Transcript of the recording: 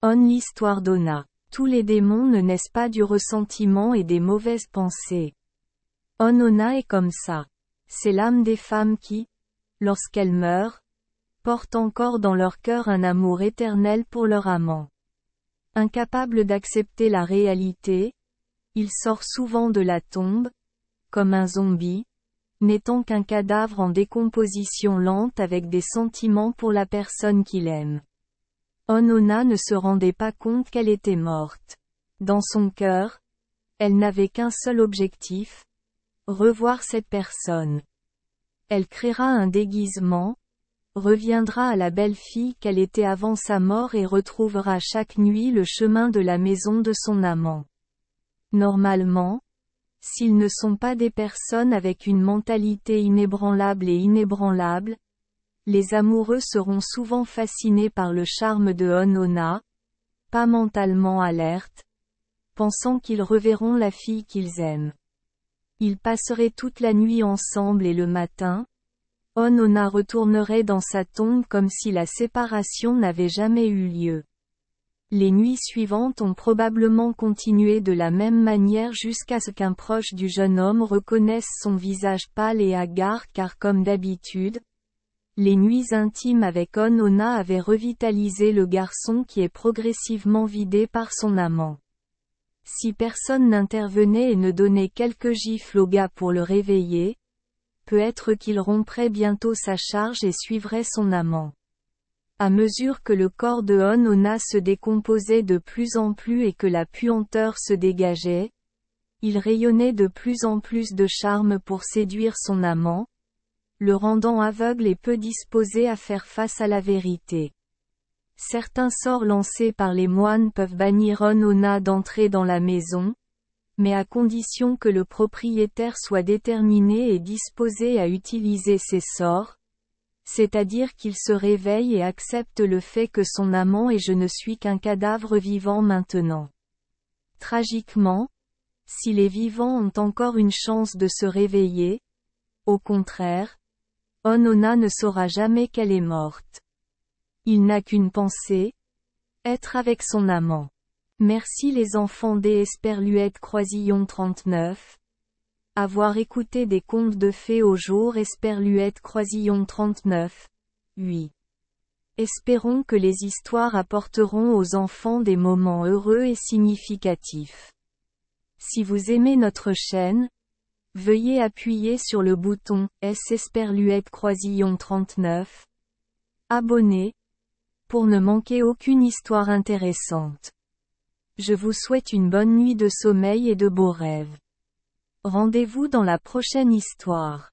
On l'histoire d'Ona. Tous les démons ne naissent pas du ressentiment et des mauvaises pensées. Ona est comme ça. C'est l'âme des femmes qui, lorsqu'elles meurent, portent encore dans leur cœur un amour éternel pour leur amant. Incapable d'accepter la réalité, il sort souvent de la tombe, comme un zombie, n'étant qu'un cadavre en décomposition lente avec des sentiments pour la personne qu'il aime. Ona ne se rendait pas compte qu'elle était morte. Dans son cœur, elle n'avait qu'un seul objectif, revoir cette personne. Elle créera un déguisement, reviendra à la belle fille qu'elle était avant sa mort et retrouvera chaque nuit le chemin de la maison de son amant. Normalement, s'ils ne sont pas des personnes avec une mentalité inébranlable, les amoureux seront souvent fascinés par le charme de Ona, pas mentalement alertes, pensant qu'ils reverront la fille qu'ils aiment. Ils passeraient toute la nuit ensemble et le matin, Ona retournerait dans sa tombe comme si la séparation n'avait jamais eu lieu. Les nuits suivantes ont probablement continué de la même manière jusqu'à ce qu'un proche du jeune homme reconnaisse son visage pâle et hagard car comme d'habitude, les nuits intimes avec Ona avaient revitalisé le garçon qui est progressivement vidé par son amant. Si personne n'intervenait et ne donnait quelques gifles au gars pour le réveiller, peut-être qu'il romprait bientôt sa charge et suivrait son amant. À mesure que le corps de Ona se décomposait de plus en plus et que la puanteur se dégageait, il rayonnait de plus en plus de charme pour séduire son amant, le rendant aveugle et peu disposé à faire face à la vérité. Certains sorts lancés par les moines peuvent bannir Ona d'entrer dans la maison, mais à condition que le propriétaire soit déterminé et disposé à utiliser ces sorts, c'est-à-dire qu'il se réveille et accepte le fait que son amant et je ne suis qu'un cadavre vivant maintenant. Tragiquement, si les vivants ont encore une chance de se réveiller, au contraire, Ona ne saura jamais qu'elle est morte. Il n'a qu'une pensée, être avec son amant. Merci les enfants des Esperluette Croisillon 39. Avoir écouté des contes de fées au jour Esperluette Croisillon 39. 8. Espérons que les histoires apporteront aux enfants des moments heureux et significatifs. Si vous aimez notre chaîne, veuillez appuyer sur le bouton S Esperluette Croisillon 39. Abonner, pour ne manquer aucune histoire intéressante. Je vous souhaite une bonne nuit de sommeil et de beaux rêves. Rendez-vous dans la prochaine histoire.